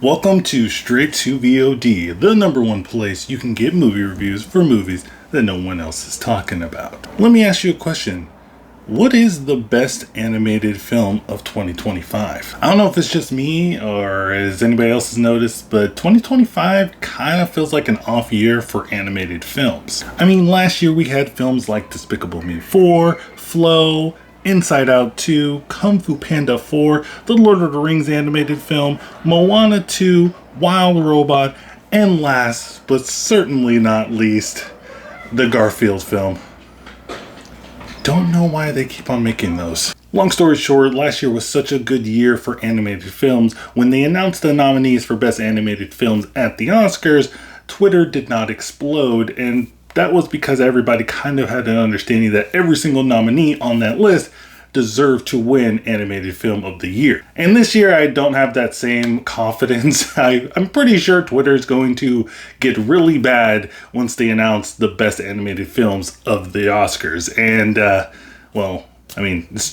Welcome to Straight to VOD, the number one place you can get movie reviews for movies that no one else is talking about. Let me ask you a question. What is the best animated film of 2025? I don't know if it's just me or has anybody else has noticed, but 2025 kind of feels like an off year for animated films. I mean, last year we had films like Despicable Me 4, Flow, Inside Out 2, Kung Fu Panda 4, the Lord of the Rings animated film, Moana 2, Wild Robot, and last but certainly not least, the Garfield film. Don't know why they keep on making those. Long story short, last year was such a good year for animated films. When they announced the nominees for Best Animated Films at the Oscars, Twitter did not explode, and that was because everybody kind of had an understanding that every single nominee on that list deserved to win Animated Film of the Year. And this year, I don't have that same confidence. I'm pretty sure Twitter is going to get really bad once they announce the best animated films of the Oscars. And,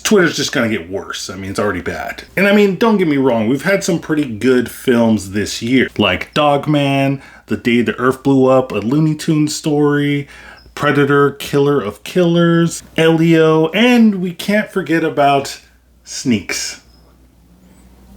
Twitter's just going to get worse. I mean, it's already bad. And I mean, don't get me wrong. We've had some pretty good films this year, like Dogman, The Day the Earth Blew Up, A Looney Tunes Story, Predator, Killer of Killers, Elio, and we can't forget about Sneaks.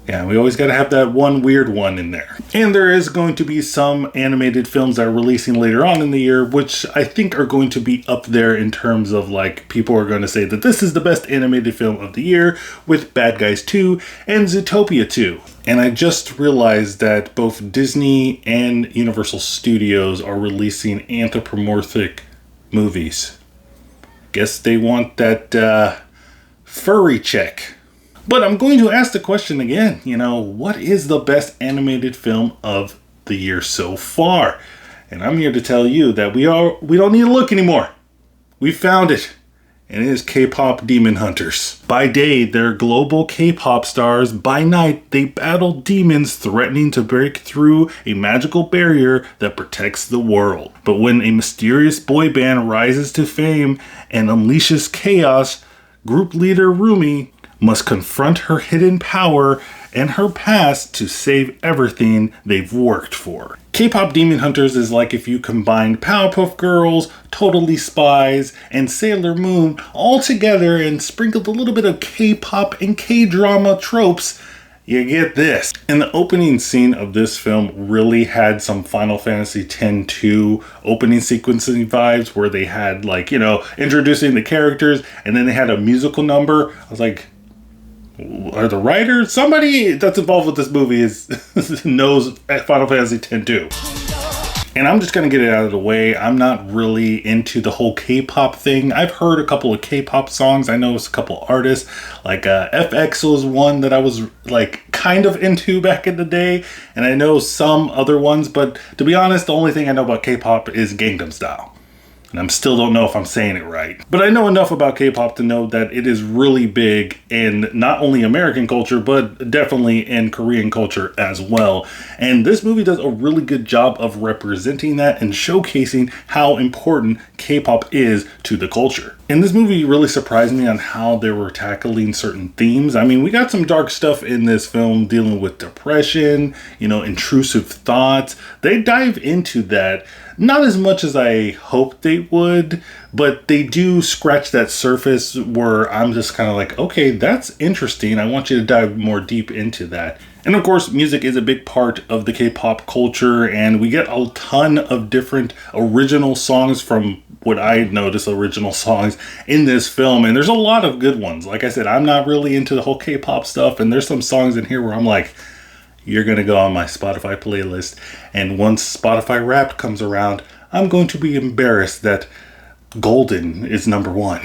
Yeah, we always got to have that one weird one in there. And there is going to be some animated films that are releasing later on in the year, which I think are going to be up there in terms of like people are going to say that this is the best animated film of the year, with Bad Guys 2 and Zootopia 2. And I just realized that both Disney and Universal Studios are releasing anthropomorphic movies. Guess they want that furry check. But I'm going to ask the question again, what is the best animated film of the year so far? And I'm here to tell you that we don't need to look anymore. We found it. And it is K-Pop Demon Hunters. By day, they're global K-pop stars. By night, they battle demons threatening to break through a magical barrier that protects the world. But when a mysterious boy band rises to fame and unleashes chaos, group leader Rumi must confront her hidden power and her past to save everything they've worked for. K-Pop Demon Hunters is like if you combined Powerpuff Girls, Totally Spies, and Sailor Moon all together and sprinkled a little bit of K-pop and K-drama tropes. You get this. And the opening scene of this film really had some Final Fantasy X-2 opening sequencing vibes where they had introducing the characters and then they had a musical number. I was like, are the writers, somebody that's involved with this movie knows Final Fantasy X-2. And I'm just going to get it out of the way. I'm not really into the whole K-pop thing. I've heard a couple of K-pop songs. I know it's a couple artists. Like FX was one that I was kind of into back in the day. And I know some other ones. But to be honest, the only thing I know about K-pop is Gangnam Style. And I still don't know if I'm saying it right. But I know enough about K-pop to know that it is really big in not only American culture, but definitely in Korean culture as well. And this movie does a really good job of representing that and showcasing how important K-pop is to the culture. And this movie really surprised me on how they were tackling certain themes. I mean, we got some dark stuff in this film dealing with depression, intrusive thoughts. They dive into that. Not as much as I hoped they would, but they do scratch that surface where I'm just kind of like, okay, that's interesting. I want you to dive more deep into that. And of course, music is a big part of the K-pop culture, and we get a ton of different original songs from what I noticed, original songs in this film. And there's a lot of good ones. Like I said, I'm not really into the whole K-pop stuff, and there's some songs in here where I'm like, you're going to go on my Spotify playlist. And once Spotify Wrapped comes around, I'm going to be embarrassed that Golden is number one.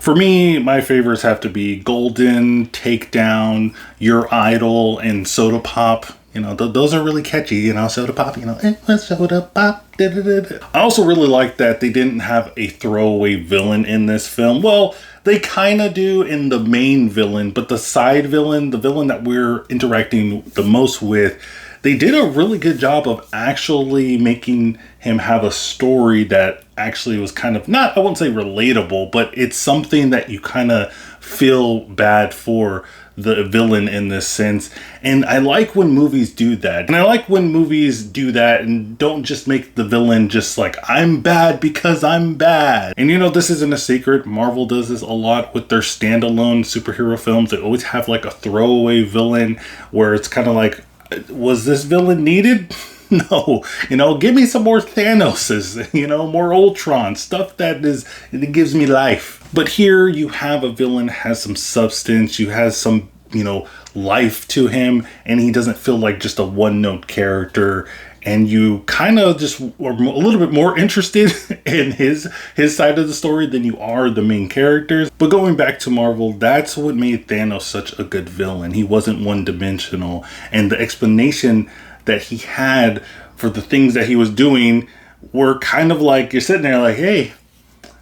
For me, my favorites have to be Golden, Takedown, Your Idol, and Soda Pop. Those are really catchy, Soda Pop, Soda Pop. I also really like that they didn't have a throwaway villain in this film. Well, they kind of do in the main villain, but the side villain, the villain that we're interacting the most with, they did a really good job of actually making him have a story that actually was kind of not, I wouldn't say relatable, but it's something that you kind of feel bad for the villain in this sense. And I like when movies do that. And I like when movies do that and don't just make the villain just like, I'm bad because I'm bad. And you know, this isn't a secret. Marvel does this a lot with their standalone superhero films. They always have like a throwaway villain where it's kind of like, was this villain needed? No, you know, give me some more Thanoses, you know, more Ultron, stuff that it gives me life. But here you have a villain has some substance, you have some, you know, life to him, and he doesn't feel like just a one-note character, and you kind of just are a little bit more interested in his side of the story than you are the main characters. But going back to Marvel, that's what made Thanos such a good villain. He wasn't one-dimensional, and the explanation that he had for the things that he was doing were kind of like, you're sitting there like, hey,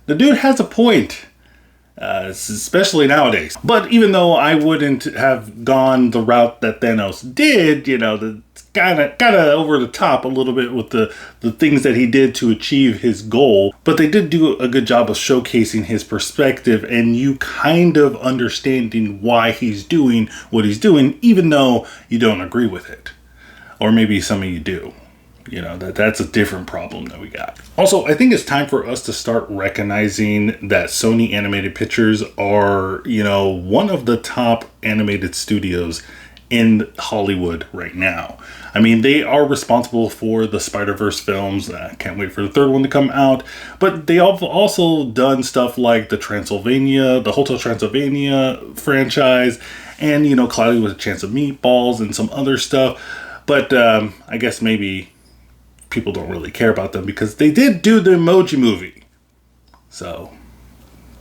the dude has a point, especially nowadays. But even though I wouldn't have gone the route that Thanos did, you know, kind of over the top a little bit with the things that he did to achieve his goal, but they did do a good job of showcasing his perspective and you kind of understanding why he's doing what he's doing, even though you don't agree with it. Or maybe some of you do. You know, that's a different problem that we got. Also, I think it's time for us to start recognizing that Sony Animated Pictures are, you know, one of the top animated studios in Hollywood right now. I mean, they are responsible for the Spider-Verse films. I can't wait for the third one to come out. But they have also done stuff like the Hotel Transylvania franchise, and, you know, Cloudy with a Chance of Meatballs and some other stuff. But I guess maybe people don't really care about them because they did do the Emoji Movie. So,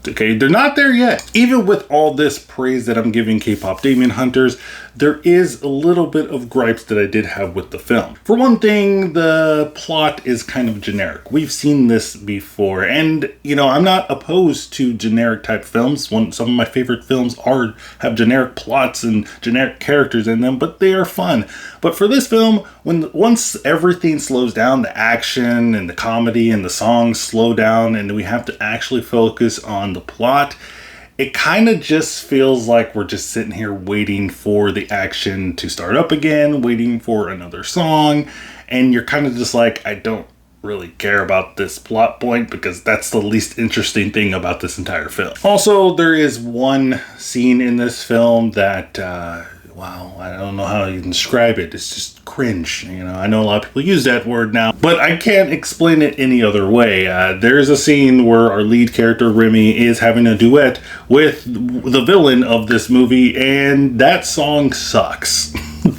okay, they're not there yet. Even with all this praise that I'm giving K-Pop Demon Hunters, there is a little bit of gripes that I did have with the film. For one thing, the plot is kind of generic. We've seen this before, and you know, I'm not opposed to generic type films. Some of my favorite films have generic plots and generic characters in them, but they are fun. But for this film, once everything slows down, the action and the comedy and the songs slow down, and we have to actually focus on the plot, it kind of just feels like we're just sitting here waiting for the action to start up again, waiting for another song, and you're kind of just like, I don't really care about this plot point because that's the least interesting thing about this entire film. Also, there is one scene in this film that wow, I don't know how you can describe it. It's just cringe. You know, I know a lot of people use that word now, but I can't explain it any other way. There's a scene where our lead character, Remy, is having a duet with the villain of this movie, and that song sucks.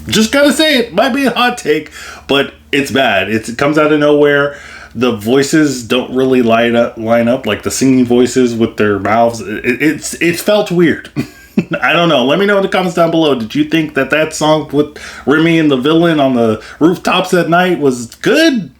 Just gotta say it. Might be a hot take, but it's bad. It comes out of nowhere. The voices don't really line up, like the singing voices with their mouths. It felt weird. I don't know. Let me know in the comments down below. Did you think that song with Remy and the villain on the rooftops at night was good?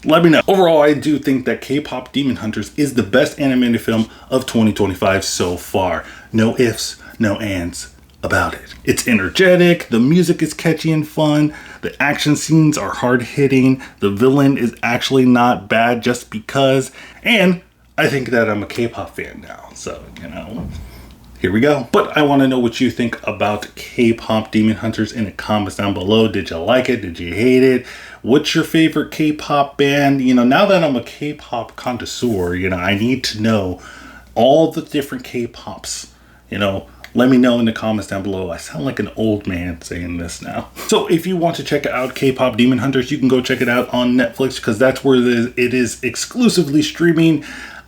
Let me know. Overall, I do think that K-Pop Demon Hunters is the best animated film of 2025 so far. No ifs, no ands about it. It's energetic, the music is catchy and fun, the action scenes are hard-hitting, the villain is actually not bad just because, and I think that I'm a K-pop fan now, so, you know, here we go. But I want to know what you think about K-Pop Demon Hunters in the comments down below. Did you like it? Did you hate it? What's your favorite K-pop band? You know, now that I'm a K-pop connoisseur, you know, I need to know all the different K-pops. You know, let me know in the comments down below. I sound like an old man saying this now. So if you want to check out K-Pop Demon Hunters, you can go check it out on Netflix because that's where it is exclusively streaming.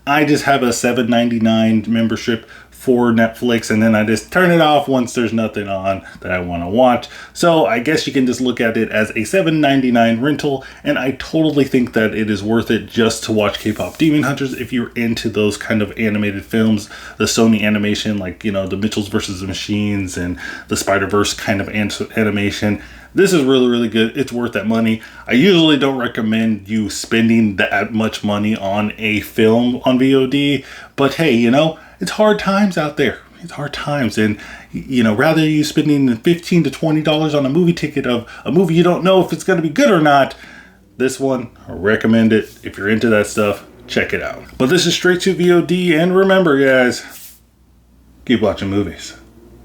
I just have a $7.99 membership for Netflix, and then I just turn it off once there's nothing on that I want to watch. So I guess you can just look at it as a $7.99 rental, and I totally think that it is worth it just to watch K-Pop Demon Hunters if you're into those kind of animated films, the Sony animation, like, you know, the Mitchells versus the Machines and the Spider-Verse kind of animation. This is really, really good. It's worth that money. I usually don't recommend you spending that much money on a film on VOD, but hey, you know, it's hard times out there. It's hard times. And, you know, rather you spending $15 to $20 on a movie ticket of a movie you don't know if it's going to be good or not, this one, I recommend it. If you're into that stuff, check it out. But this is straight to VOD. And remember, guys, keep watching movies.